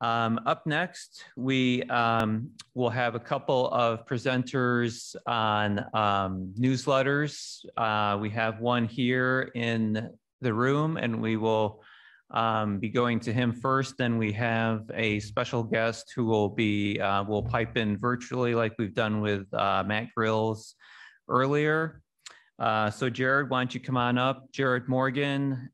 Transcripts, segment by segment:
Up next, we will have a couple of presenters on newsletters. We have one here in the room, and we will be going to him first. Then we have a special guest who will will pipe in virtually, like we've done with Matt Grills earlier. So Jared, why don't you come on up? Jared Morgan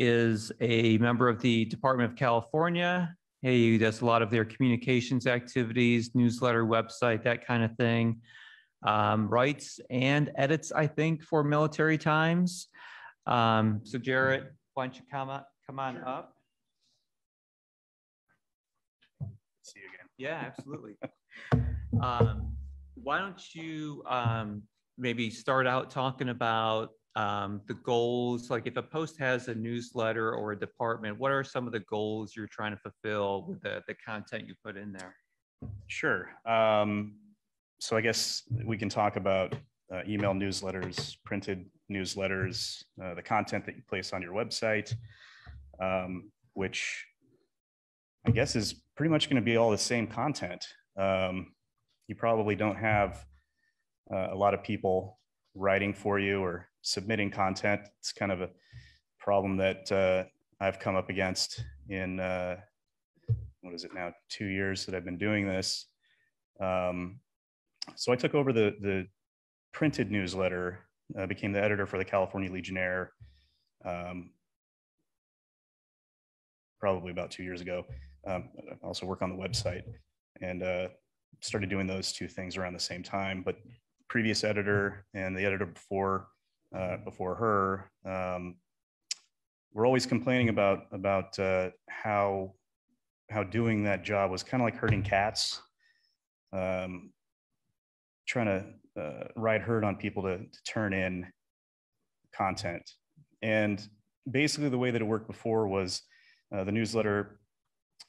is a member of the Department of California. He does a lot of their communications activities, newsletter, website, that kind of thing. Writes and edits, I think, for Military Times. So Jared, why don't you come on up? See you again. Yeah, absolutely. Why don't you maybe start out talking about the goals, like if a post has a newsletter or a department, what are some of the goals you're trying to fulfill with the content you put in there? Sure. So I guess we can talk about email newsletters, printed newsletters, the content that you place on your website, which I guess is pretty much going to be all the same content. You probably don't have a lot of people writing for you or submitting content. It's kind of a problem that I've come up against in, what is it now, 2 years that I've been doing this. So I took over the printed newsletter, became the editor for the California Legionnaire, probably about 2 years ago. I also work on the website and started doing those two things around the same time. But previous editor and the editor before her, we're always complaining about how doing that job was kind of like herding cats, trying to ride herd on people to turn in content. And basically the way that it worked before was the newsletter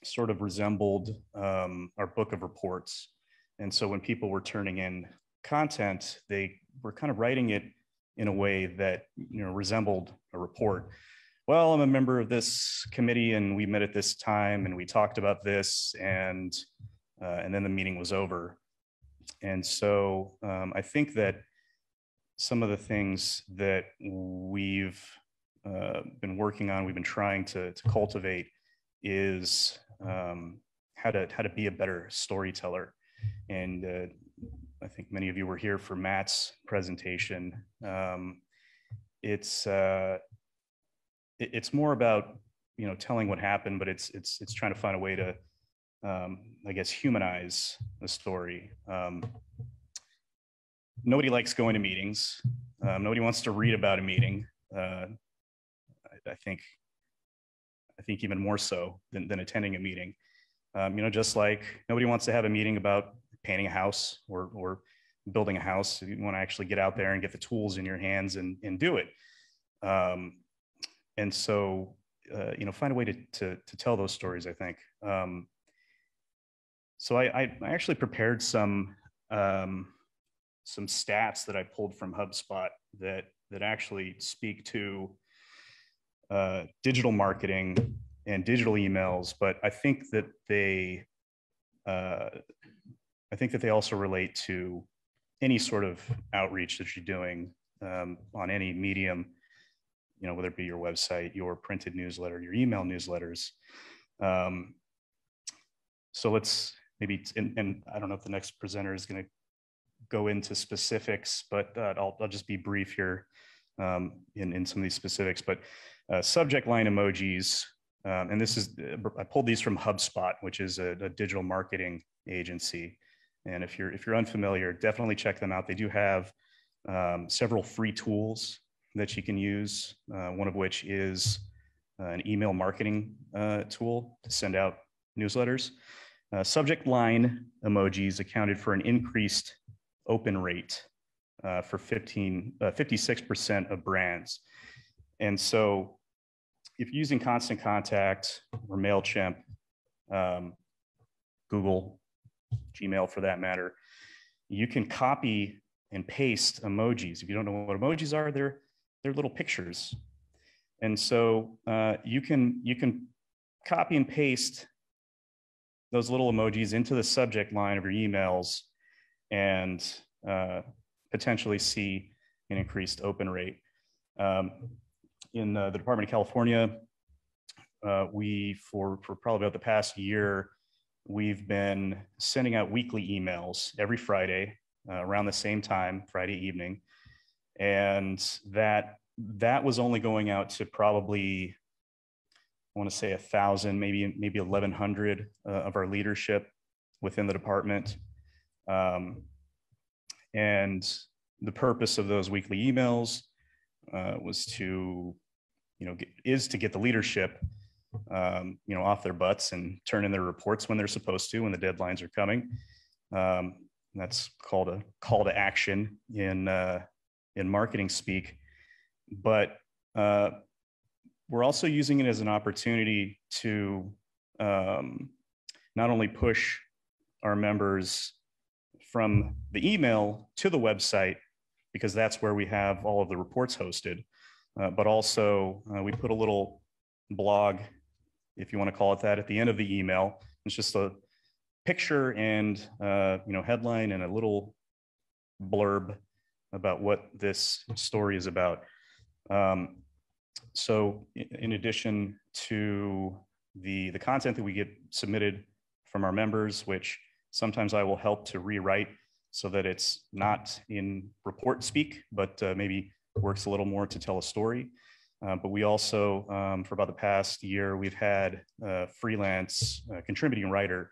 sort of resembled our book of reports. And so when people were turning in content, they were kind of writing it in a way that, you know, resembled a report. Well, I'm a member of this committee and we met at this time and we talked about this, and then the meeting was over. And so I think that some of the things that we've been working on, we've been trying to cultivate, is how to be a better storyteller. And I think many of you were here for Matt's presentation. It's more about, you know, telling what happened, but it's trying to find a way to, I guess, humanize the story. Nobody likes going to meetings. Nobody wants to read about a meeting. I think even more so than attending a meeting. You know, just like nobody wants to have a meeting about painting a house or building a house. You want to actually get out there and get the tools in your hands and do it. And so, you know, find a way to tell those stories, I think. So I actually prepared some stats that I pulled from HubSpot that actually speak to digital marketing and digital emails, but I think that they also relate to any sort of outreach that you're doing on any medium, you know, whether it be your website, your printed newsletter, your email newsletters. So let's maybe, and I don't know if the next presenter is going to go into specifics, but I'll just be brief here in some of these specifics. But subject line emojis, and this is, I pulled these from HubSpot, which is a digital marketing agency. And if you're unfamiliar, definitely check them out. They do have several free tools that you can use, one of which is an email marketing tool to send out newsletters. Subject line emojis accounted for an increased open rate for 56% of brands. And so if you're using Constant Contact or MailChimp, Google, Gmail for that matter, you can copy and paste emojis. If you don't know what emojis are, they're little pictures. And so you can copy and paste those little emojis into the subject line of your emails and potentially see an increased open rate. In the Department of California, we, for probably about the past year, we've been sending out weekly emails every Friday around the same time, Friday evening. And that was only going out to probably, I want to say 1,000, maybe 1,100 of our leadership within the department. And the purpose of those weekly emails was to, to get the leadership, off their butts and turn in their reports when they're supposed to, when the deadlines are coming. That's called a call to action in marketing speak. But we're also using it as an opportunity to not only push our members from the email to the website, because that's where we have all of the reports hosted, but also we put a little blog, if you want to call it that, at the end of the email. It's just a picture and headline and a little blurb about what this story is about. So in addition to the content that we get submitted from our members, which sometimes I will help to rewrite so that it's not in report speak, but maybe works a little more to tell a story. But we also, for about the past year, we've had a freelance contributing writer,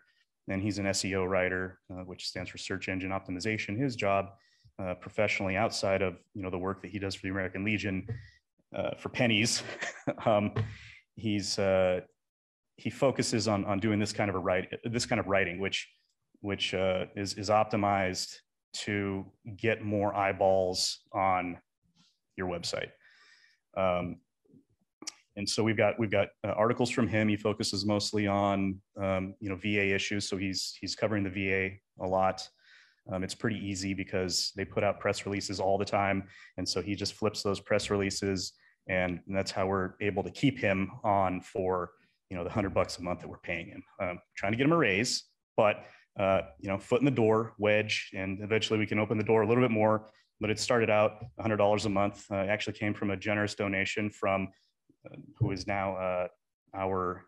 and he's an SEO writer, which stands for search engine optimization. His job professionally, outside of the work that he does for the American Legion for pennies, he focuses on doing this kind of writing, which is optimized to get more eyeballs on your website. And so we've got articles from him. He focuses mostly on VA issues, so he's covering the VA a lot. It's pretty easy because they put out press releases all the time, and so he just flips those press releases, and that's how we're able to keep him on for the $100 a month that we're paying him. Trying to get him a raise, but foot in the door, wedge, and eventually we can open the door a little bit more. But it started out $100 a month. It actually came from a generous donation from who is now our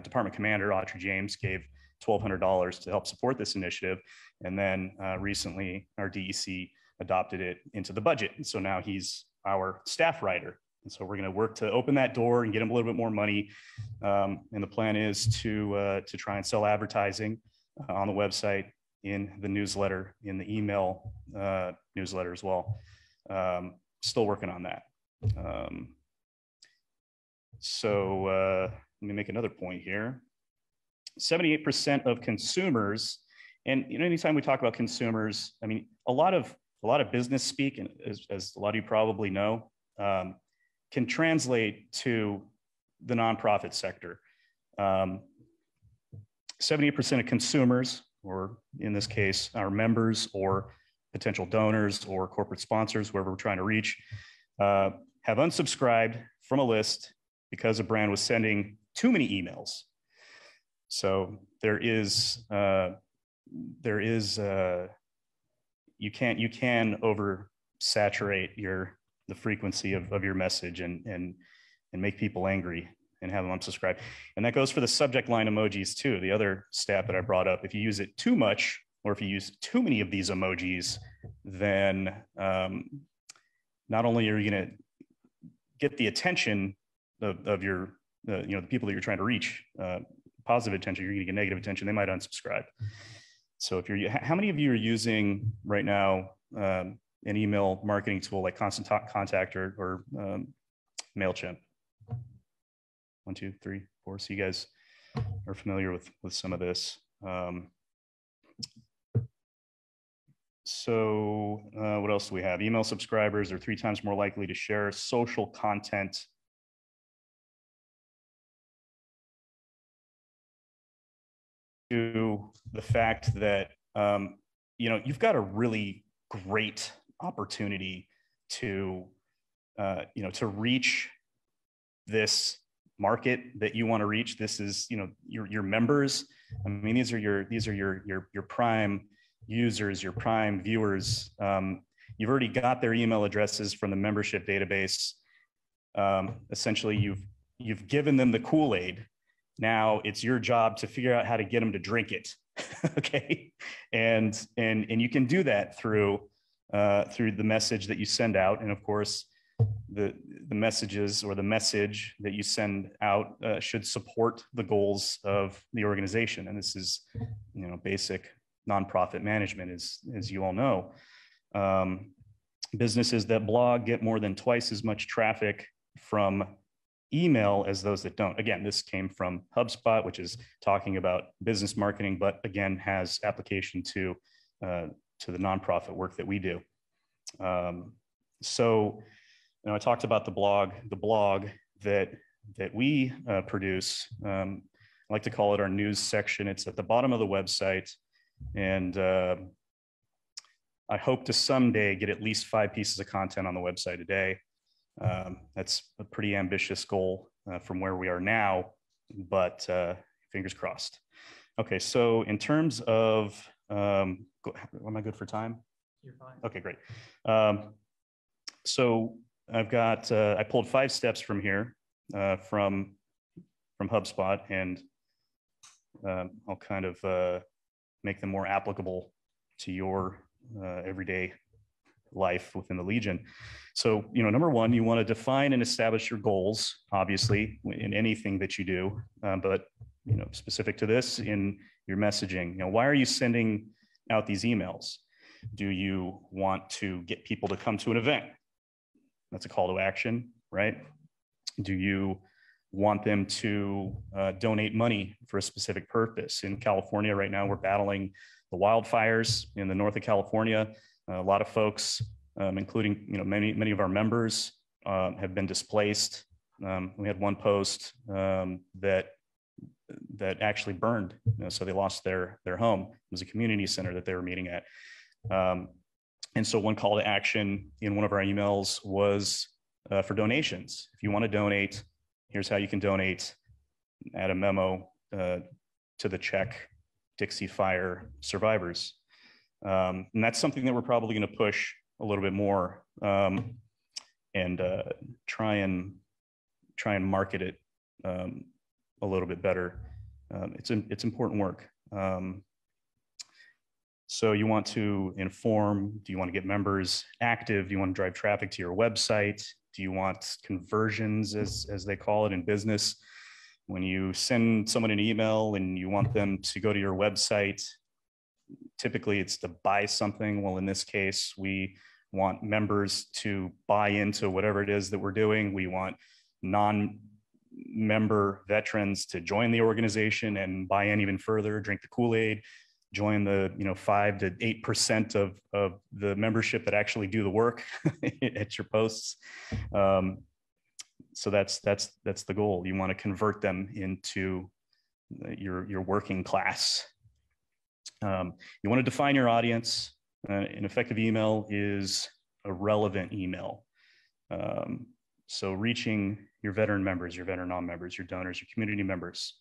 department commander, Audrey James, gave $1,200 to help support this initiative. And then recently our DEC adopted it into the budget. And so now he's our staff writer. And so we're going to work to open that door and get him a little bit more money. And the plan is to try and sell advertising on the website, in the newsletter, in the email newsletter as well. Still working on that. So let me make another point here. 78% of consumers, and anytime we talk about consumers, I mean, a lot of business speak, and as a lot of you probably know, can translate to the nonprofit sector. 78% of consumers, or in this case, our members or potential donors or corporate sponsors, whoever we're trying to reach, have unsubscribed from a list because a brand was sending too many emails. So you can oversaturate the frequency of your message and make people angry and have them unsubscribe. And that goes for the subject line emojis too. The other stat that I brought up, if you use it too much, or if you use too many of these emojis, then not only are you going to get the attention of your, the people that you're trying to reach, positive attention, you're going to get negative attention. They might unsubscribe. So how many of you are using right now an email marketing tool like Constant Contact or MailChimp? 1, 2, 3, 4. So you guys are familiar with some of this. So what else do we have? Email subscribers are 3 times more likely to share social content to the fact that you've got a really great opportunity to reach this market that you want to reach. This is, you know, your members. I mean, these are your prime users, your prime viewers. You've already got their email addresses from the membership database. Essentially, you've given them the Kool-Aid. Now it's your job to figure out how to get them to drink it. Okay, and you can do that through the message that you send out, and of course, the messages or the message that you send out should support the goals of the organization. And this is, you know, basic nonprofit management, as you all know. Businesses that blog get more than twice as much traffic from email as those that don't. Again, this came from HubSpot, which is talking about business marketing, but again, has application to the nonprofit work that we do. So, you know, I talked about the blog that we produce. I like to call it our news section. It's at the bottom of the website, and I hope to someday get at least 5 pieces of content on the website a day. That's a pretty ambitious goal from where we are now, but fingers crossed. Okay, so in terms of, am I good for time? You're fine. Okay, great. So I've got, I pulled 5 steps from here, from HubSpot, and I'll kind of make them more applicable to your everyday life within the Legion. So, you know, number 1, you want to define and establish your goals, obviously, in anything that you do, but, you know, specific to this in your messaging. You know, why are you sending out these emails? Do you want to get people to come to an event? That's a call to action, right? Do you want them to donate money for a specific purpose? In California right now, we're battling the wildfires in the north of California. A lot of folks, including, you know, many of our members, have been displaced. We had one post that actually burned, you know, so they lost their home. It was a community center that they were meeting at. And so one call to action in one of our emails was for donations. If you want to donate, here's how you can donate. Add a memo to the check, Dixie Fire survivors. And that's something that we're probably going to push a little bit more, and try and market it a little bit better. It's important work. So you want to inform, do you want to get members active? Do you want to drive traffic to your website? Do you want conversions, as they call it in business? When you send someone an email and you want them to go to your website, typically it's to buy something. Well, in this case, we want members to buy into whatever it is that we're doing. We want non-member veterans to join the organization and buy in even further, drink the Kool-Aid, join the 5 to 8% of the membership that actually do the work at your posts. So that's the goal. You want to convert them into your working class. You want to define your audience. An effective email is a relevant email. So reaching your veteran members, your veteran non-members, your donors, your community members.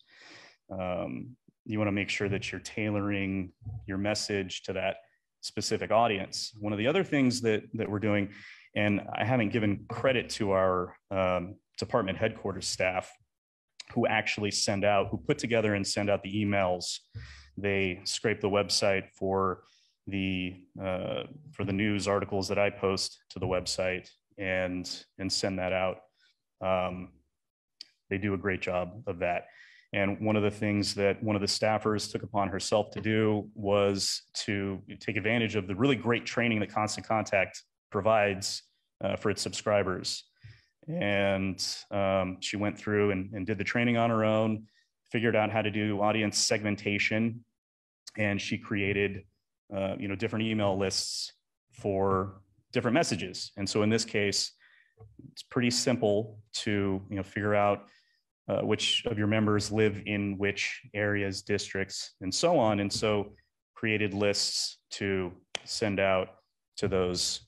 You want to make sure that you're tailoring your message to that specific audience. One of the other things that we're doing, and I haven't given credit to our department headquarters staff who actually who put together and send out the emails. They scrape the website for the news articles that I post to the website and send that out. They do a great job of that. And one of the things that one of the staffers took upon herself to do was to take advantage of the really great training that Constant Contact provides for its subscribers. And she went through and did the training on her own, figured out how to do audience segmentation, and she created different email lists for different messages. And so in this case, it's pretty simple to figure out which of your members live in which areas, districts, and so on. And so created lists to send out to those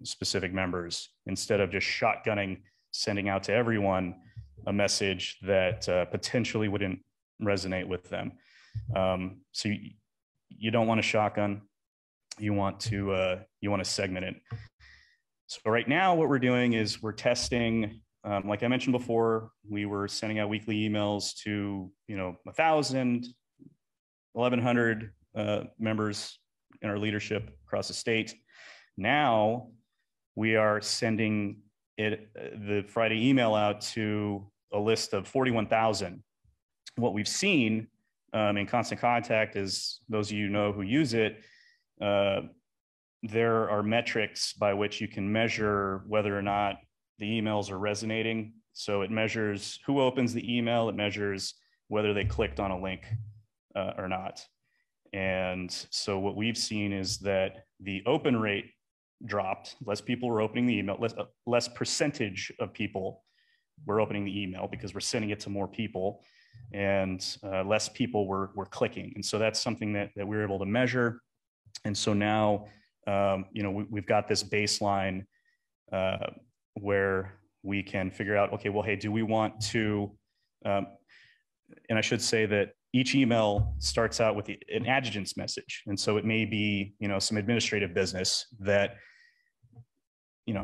specific members instead of just shotgunning, sending out to everyone. a message that potentially wouldn't resonate with them. So you don't want a shotgun. You want to segment it. So right now, what we're doing is we're testing. Like I mentioned before, we were sending out weekly emails to 1,000, 1,100 members in our leadership across the state. Now we are sending the Friday email out to a list of 41,000. What we've seen in Constant Contact is, those of you know who use it, there are metrics by which you can measure whether or not the emails are resonating. So it measures who opens the email, it measures whether they clicked on a link or not. And so what we've seen is that the open rate dropped. Less people were opening the email, less percentage of people were opening the email because we're sending it to more people, and less people were clicking. And so that's something that we were able to measure. And so now, we've got this baseline where we can figure out, okay, well, hey, do we want to, and I should say that each email starts out with an adjutant's message. And so it may be, some administrative business that,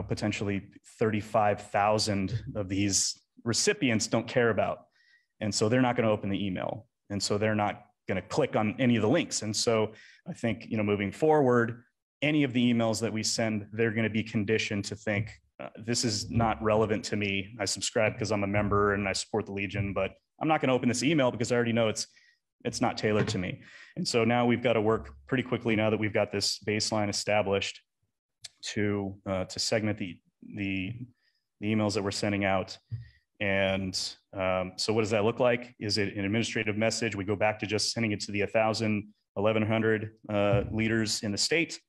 potentially 35,000 of these recipients don't care about. And so they're not going to open the email. And so they're not going to click on any of the links. And so I think, moving forward, any of the emails that we send, they're going to be conditioned to think, this is not relevant to me. I subscribe because I'm a member and I support the Legion, but I'm not going to open this email because I already know it's not tailored to me. And so now we've got to work pretty quickly, now that we've got this baseline established, to segment the emails that we're sending out. And so what does that look like? Is it an administrative message? We go back to just sending it to the 1,000, 1,100 leaders in the state,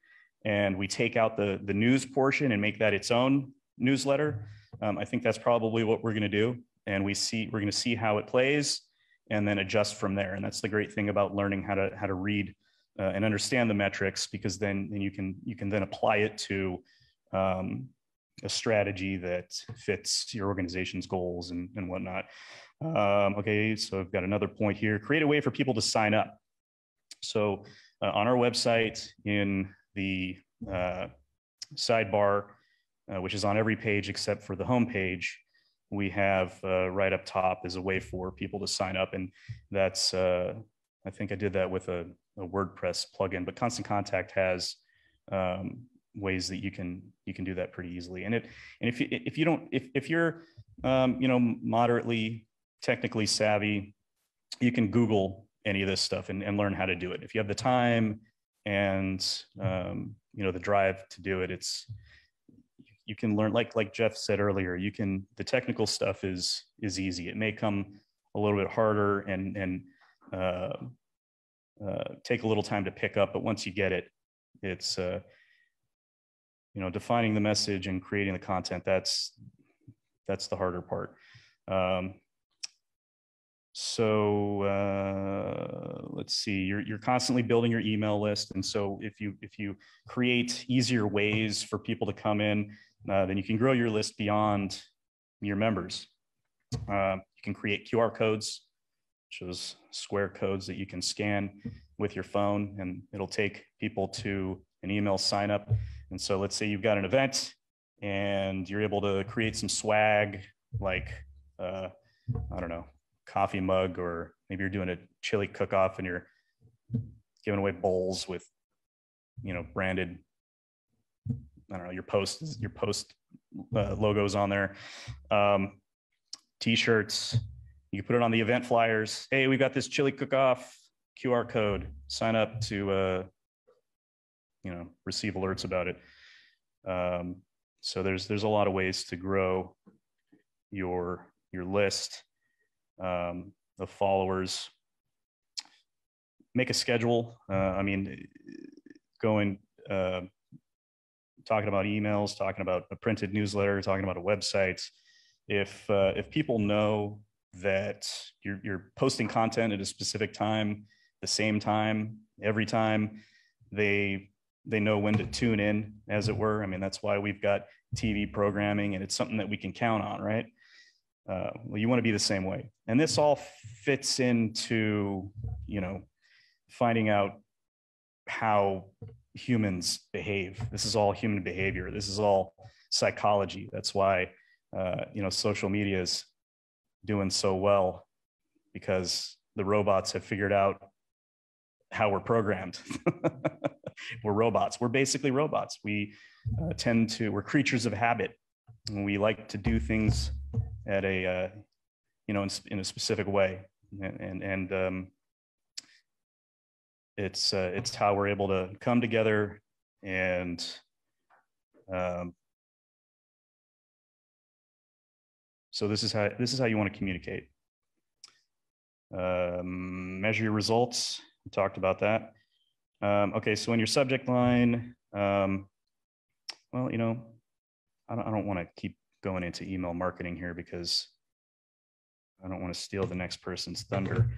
and we take out the news portion and make that its own newsletter. I think that's probably what we're going to do. And we're going to see how it plays and then adjust from there. And that's the great thing about learning how to read and understand the metrics, because then you can then apply it to a strategy that fits your organization's goals and whatnot. Okay, so I've got another point here. Create a way for people to sign up. So on our website, in the sidebar, which is on every page except for the home page, we have right up top is a way for people to sign up. And that's, I think I did that with a WordPress plugin, but Constant Contact has ways that you can do that pretty easily. And if you're moderately technically savvy, you can Google any of this stuff and learn how to do it. If you have the time and the drive to do it, you can learn, like Jeff said earlier, the technical stuff is easy. It may come a little bit harder and take a little time to pick up, but once you get it, it's defining the message and creating the content. That's the harder part. Let's see. You're constantly building your email list, and so if you create easier ways for people to come in, then you can grow your list beyond your members. You can create QR codes, which is square codes that you can scan with your phone, and it'll take people to an email sign up. And so let's say you've got an event and you're able to create some swag, like, I don't know, coffee mug, or maybe you're doing a chili cook-off and you're giving away bowls with, branded, I don't know, your post logos on there. T-shirts, you can put it on the event flyers. Hey, we got this chili cook-off QR code. Sign up to, receive alerts about it. So there's a lot of ways to grow your list of followers. Make a schedule. Talking about emails, talking about a printed newsletter, talking about a website. If people know that you're posting content at a specific time, the same time, every time, they know when to tune in, as it were. That's why we've got TV programming, and it's something that we can count on, right? well, you want to be the same way. And this all fits into, you know, finding out how humans behave. This is all human behavior. This is all psychology. That's why, you know, social media is doing so well, because the robots have figured out how we're programmed. We're robots. We're basically robots. We we're creatures of habit. And we like to do things at a, you know, in a specific way. And it's how we're able to come together and so this is how you want to communicate. Measure your results. We talked about that. Okay, so in your subject line, well, you know, I don't want to keep going into email marketing here because I don't want to steal the next person's thunder.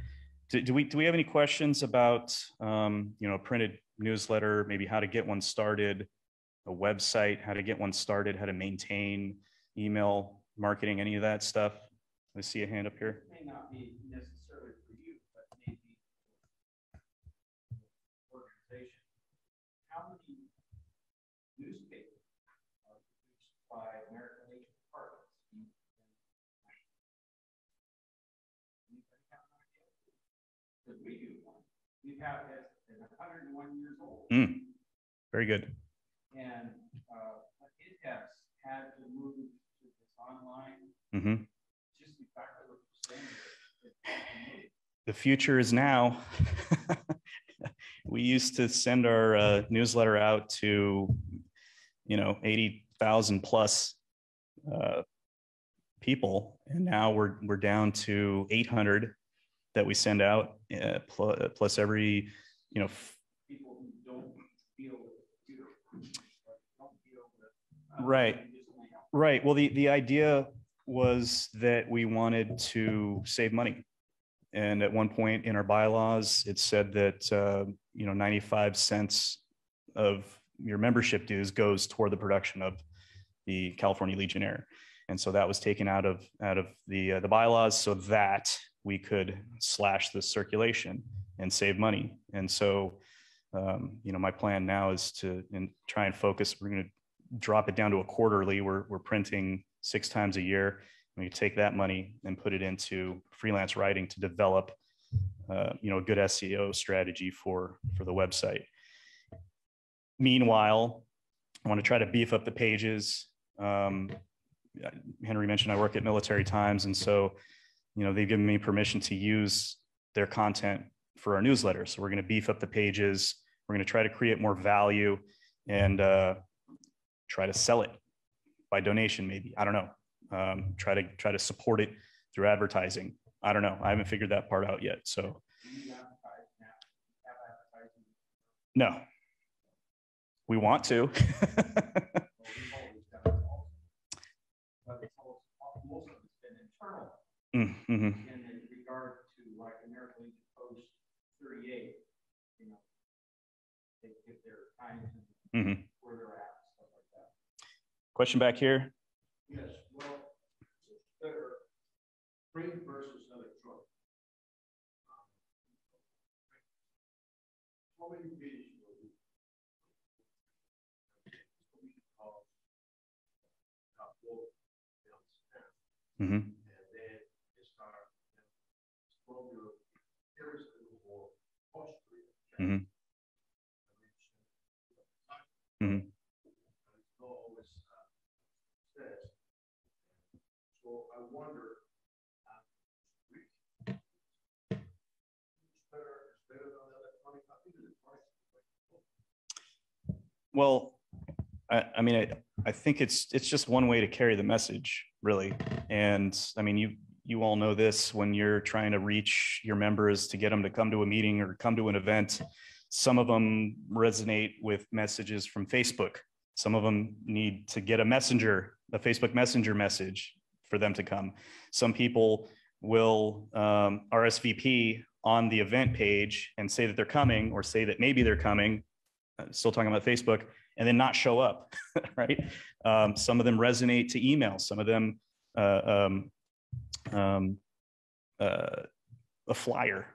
Do we have any questions about, you know, a printed newsletter, maybe how to get one started, a website, how to get one started, how to maintain email marketing, any of that stuff? I see a hand up here. It may not be necessarily for you, but maybe organization. How many newspapers are produced by American Legion departments? Because we do one. We have it at 101 years old. Very good. And it has had to move to this online. Just exactly what you're saying. The future is now. We used to send our newsletter out to, you know, 80,000 plus people, and now we're down to 800 that we send out, plus every, you know, people who don't deal with computer, don't deal with right. Well, the idea was that we wanted to save money. And at one point in our bylaws, it said that, you know, 95 cents of your membership dues goes toward the production of the California Legionnaire. And so that was taken out of the bylaws so that we could slash the circulation and save money. And so, you know, my plan now is to try and focus. We're going to drop it down to a quarterly. We're printing 6 times a year. We take that money and put it into freelance writing to develop, you know, a good SEO strategy for the website. Meanwhile, I want to try to beef up the pages. Henry mentioned I work at Military Times, and so, you know, they've given me permission to use their content for our newsletter. So we're going to beef up the pages. We're going to try to create more value and try to sell it by donation, maybe. I don't know. Try to support it through advertising. I don't know. I haven't figured that part out yet. So no, we want to. In regard to like American Legion Post 38, you know, they give their times and where they're at, stuff like that. Question back here. Yes, well, better print versus electronic. How many pages will we and then it's our stronger irresistible posture. It's always says. So I wonder, it's better than electronic copy. Well, I mean, I think it's just one way to carry the message, really. And I mean, you all know this, when you're trying to reach your members to get them to come to a meeting or come to an event, some of them resonate with messages from Facebook. Some of them need to get a Facebook Messenger message for them to come. Some people will RSVP on the event page and say that they're coming, or say that maybe they're coming, still talking about Facebook, and then not show up, right? Some of them resonate to email. Some of them a flyer,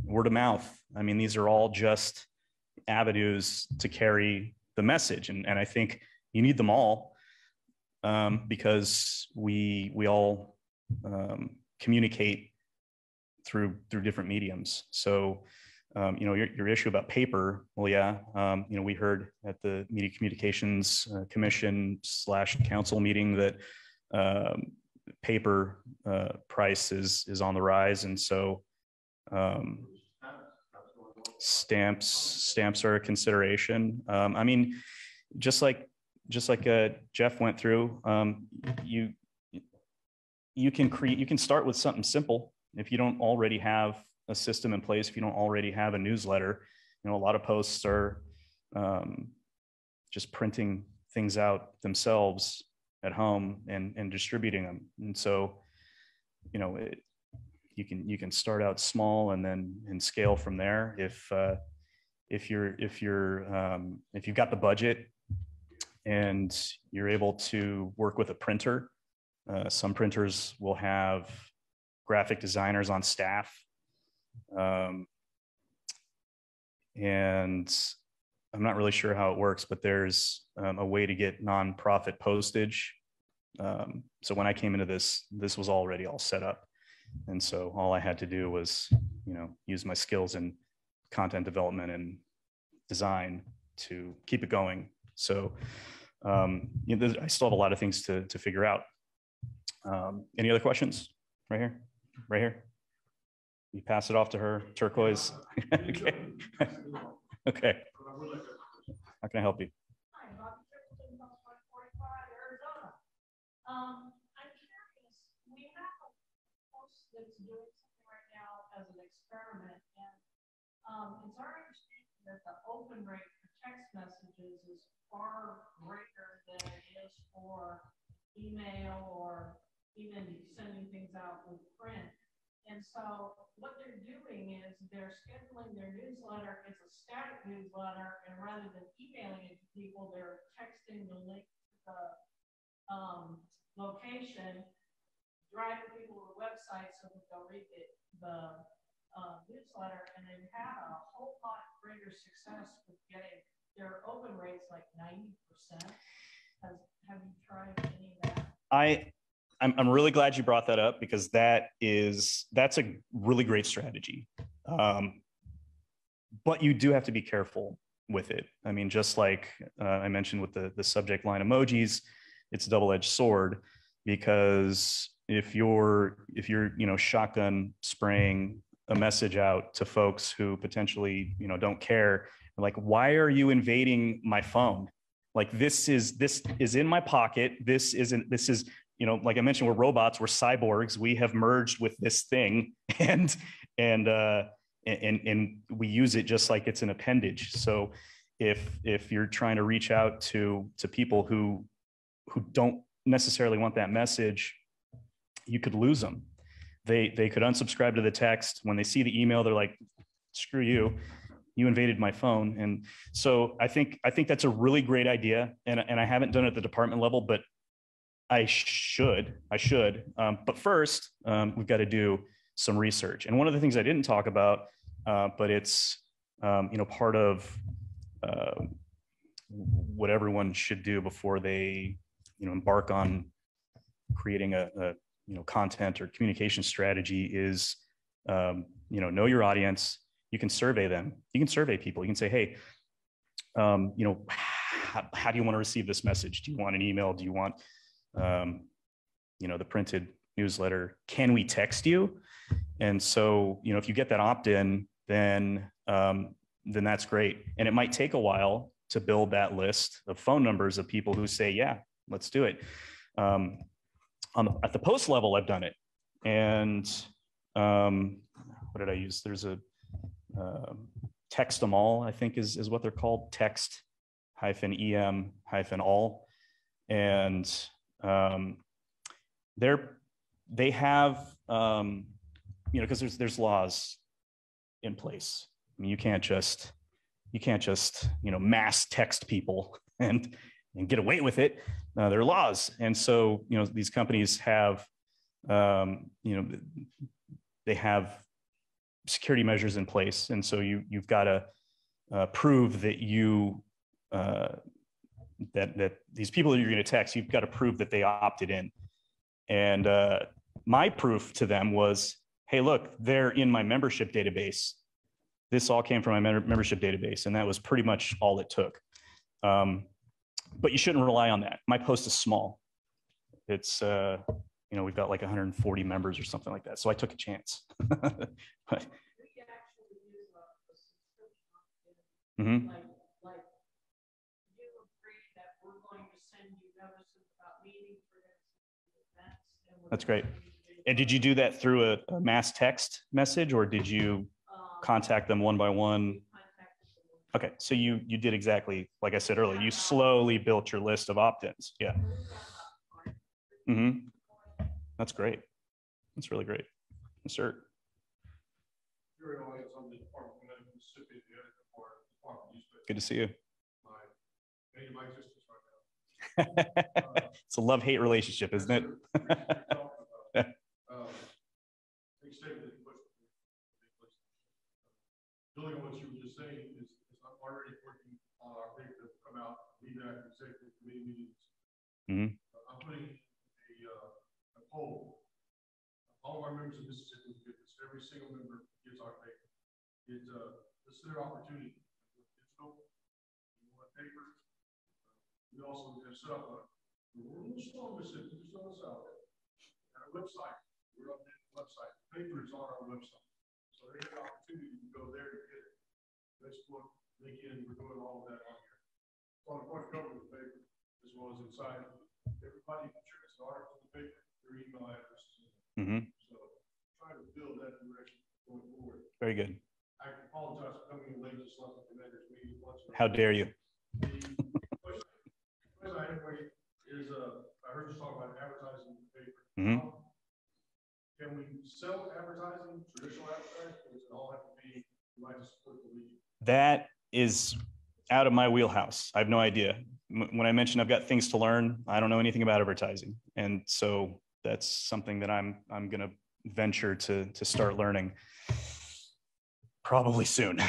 word of mouth. I mean, these are all just avenues to carry the message. And I think you need them all because we all communicate through different mediums. So, your issue about paper, well, yeah, we heard at the Media Communications Commission / Council meeting that paper price is on the rise. And so stamps are a consideration. I mean, just like Jeff went through, you can start with something simple. If you don't already have a system in place, if you don't already have a newsletter, a lot of posts are just printing things out themselves at home and distributing them. And so, you can start out small and scale from there. If you've got the budget and you're able to work with a printer, some printers will have graphic designers on staff. And I'm not really sure how it works, but there's a way to get nonprofit postage. So when I came into this was already all set up. And so all I had to do was, use my skills in content development and design to keep it going. So, I still have a lot of things to figure out. Any other questions? Right here, right here. You pass it off to her, turquoise. Okay. Okay. How can I help you? Hi, Bobby Tripleton, 45, Arizona. I'm curious, we have a post that's doing something right now as an experiment, and it's our understanding that the open rate for text messages is far greater than it is for email or even sending things out with print. And so what they're doing is they're scheduling their newsletter. It's a static newsletter, and rather than emailing it to people, they're texting the link to the location, driving people to the website so that they'll read the newsletter, and they've had a whole lot greater success with getting their open rates like 90%. Have you tried any of that? I'm really glad you brought that up because that's a really great strategy. But you do have to be careful with it. I mean, just like I mentioned with the subject line emojis, it's a double-edged sword because if you're shotgun spraying a message out to folks who potentially don't care, like, why are you invading my phone? Like, this is in my pocket. This is like I mentioned, we're robots, we're cyborgs. We have merged with this thing, and we use it just like it's an appendage. So if you're trying to reach out to people who don't necessarily want that message, you could lose them. They could unsubscribe to the text. When they see the email, they're like, screw you. You invaded my phone. And so I think that's a really great idea. And I haven't done it at the department level, but I should. But first, we've got to do some research. And one of the things I didn't talk about, but it's part of what everyone should do before they embark on creating a content or communication strategy is know your audience. You can survey them. You can survey people. You can say, hey, how do you want to receive this message? Do you want an email? Do you want the printed newsletter? Can we text you? And so, if you get that opt-in, then that's great. And it might take a while to build that list of phone numbers of people who say, yeah, let's do it. At the post level, I've done it. And what did I use? There's a text them all, I think is what they're called, text-em-all. And they have, because there's laws in place. I mean, you can't just mass text people and get away with it. There are laws. And so, these companies have You know, they have security measures in place, and so you've got to prove that you that these people that you're going to text, you've got to prove that they opted in. And my proof to them was, hey, look, they're in my membership database. This all came from my membership database, and that was pretty much all it took. But you shouldn't rely on that. My post is small. It's you know, we've got like 140 members or something like that. So I took a chance. But, mm-hmm. Like you agree that we're going to send you notices about meetings, we're going to send you events. That's great. And did you do that through a mass text message, or did you contact them one by one? Okay, so you did exactly like I said earlier. You slowly built your list of opt-ins. Yeah. Mm-hmm. That's great. That's really great. Yes, sir. Good to see you. It's a love-hate relationship, isn't it? Building on what you were just saying is I'm already working on our paper that will come out, lead back executive committee meetings. Mm-hmm. I'm putting a poll. All of our members of Mississippi get this. Every single member gets our paper. It's their opportunity. Digital, you want paper. We also have set up we're a little slow in Mississippi, just on the south. And our website, we're updating the website. The paper is on our website. So they have the opportunity to go there to get it. Facebook, LinkedIn, we're doing all of that on here. It's on the front cover of the paper, as well as inside. Everybody contributes an article to the paper, their email addresses. Mm-hmm. So try to build that direction going forward. Very good. I apologize for coming in late, just left the commander's meeting. How dare you? The question I have for you is, I heard you talk about advertising in the paper. Mm-hmm. Can we sell advertising, traditional advertising, or does it all have to be like to support the league? That is out of my wheelhouse. I have no idea. When I mentioned I've got things to learn, I don't know anything about advertising, and so that's something that I'm going to venture to start learning probably soon.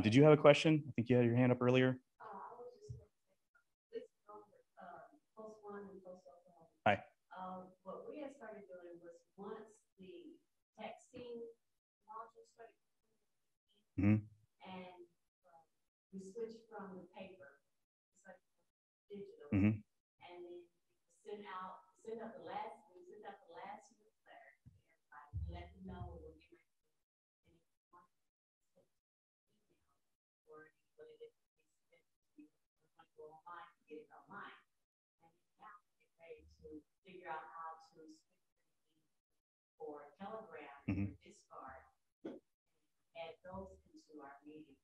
Did you have a question? I think you had your hand up earlier. Hi. What we had started doing was once the texting module started, mm-hmm. and we switched from the paper, it's like digital, mm-hmm. and then send out the last newsletter to everybody, let them know when we're getting ready to or anybody that we're going to go online to get it online. To figure out how to or Telegram mm-hmm. or Discard, add those into our meeting.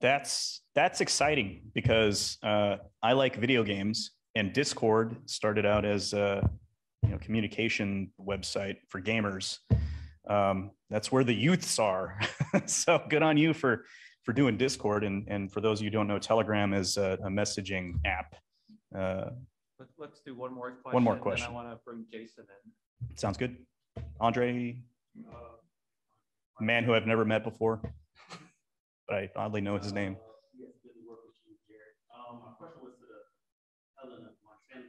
That's exciting because I like video games, and Discord started out as a communication website for gamers. That's where the youths are. So good on you for doing Discord, and for those of you who don't know, Telegram is a messaging app. Let's do one more question. One more question. Then I want to bring Jason in. Sounds good. Andre, a man who I've never met before, but I oddly know his name. Yes, good to work with you, Jared. My question was to Ellen of Montana.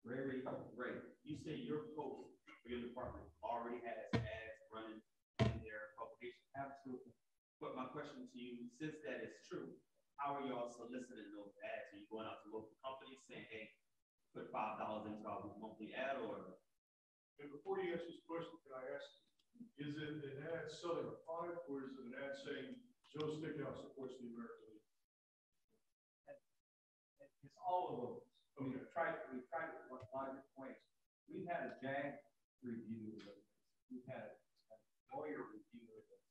Ray, you say your post for your department already has ads running in their publication. Absolutely. But my question to you, since that is true, how are y'all soliciting those ads? Are you going out to local companies saying, hey, put $5 into our monthly ad, or? And before you answer this question, can I ask, is it an ad selling a product, or is it an ad saying Joe's Steakhouse supports the American League? It's all of those. Okay. We've tried it a lot of different ways. We've had a JAG review of it. We've had a lawyer review of it.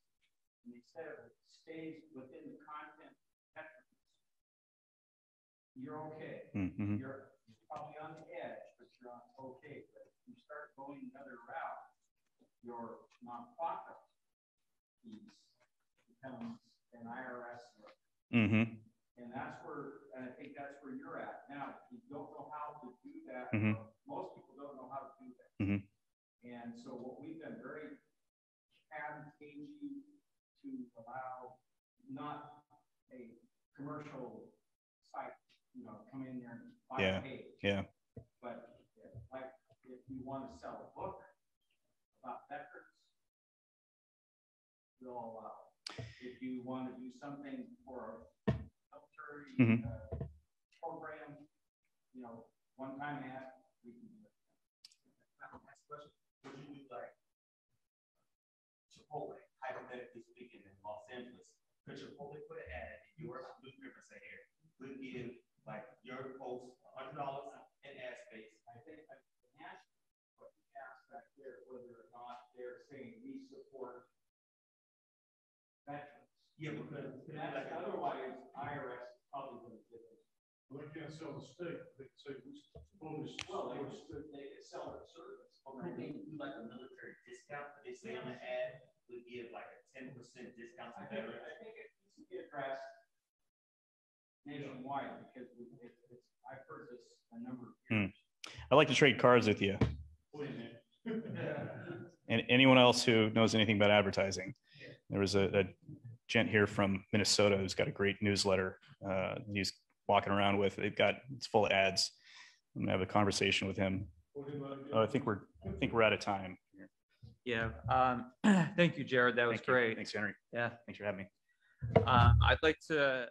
And they said it stays within the content metrics, you're okay. Mm-hmm. You're probably on the edge, but you're on okay. But if you start going another route, your nonprofit piece becomes an IRS. Mm-hmm. And that's where, and I think that's where you're at. Now, if you don't know how to do that, Mhm. most people don't know how to do that. Mhm. And so what we've been very advantageous to allow not a commercial site, come in there and buy a page. Yeah. But like if you want to sell a book about veterans, we'll allow. If you want to do something for a military program, one-time ad, we can do it. Next question. Would you do like Chipotle, hypothetically speaking, in Los Angeles? Could Chipotle put an ad in your newspaper, say here, would give like your post $100 in ad space? I think the national aspect there, whether or not they're saying we support veterans. Yeah, because That's otherwise IRS is probably going to get it. Well, they can't sell the steak. They can say we support this. Well, they could sell their service. or could they do like a military discount? Could they say on the ad would give like a 10% discount to veterans? I think it needs to be addressed nationwide because I've heard this a number of years. I'd like to trade cards with you. And anyone else who knows anything about advertising. There was a gent here from Minnesota who's got a great newsletter he's walking around with. It's full of ads. I'm gonna have a conversation with him. I think we're out of time. Yeah. Thank you, Jared. That was great. Thanks, Henry. Yeah. Thanks for having me. I'd like to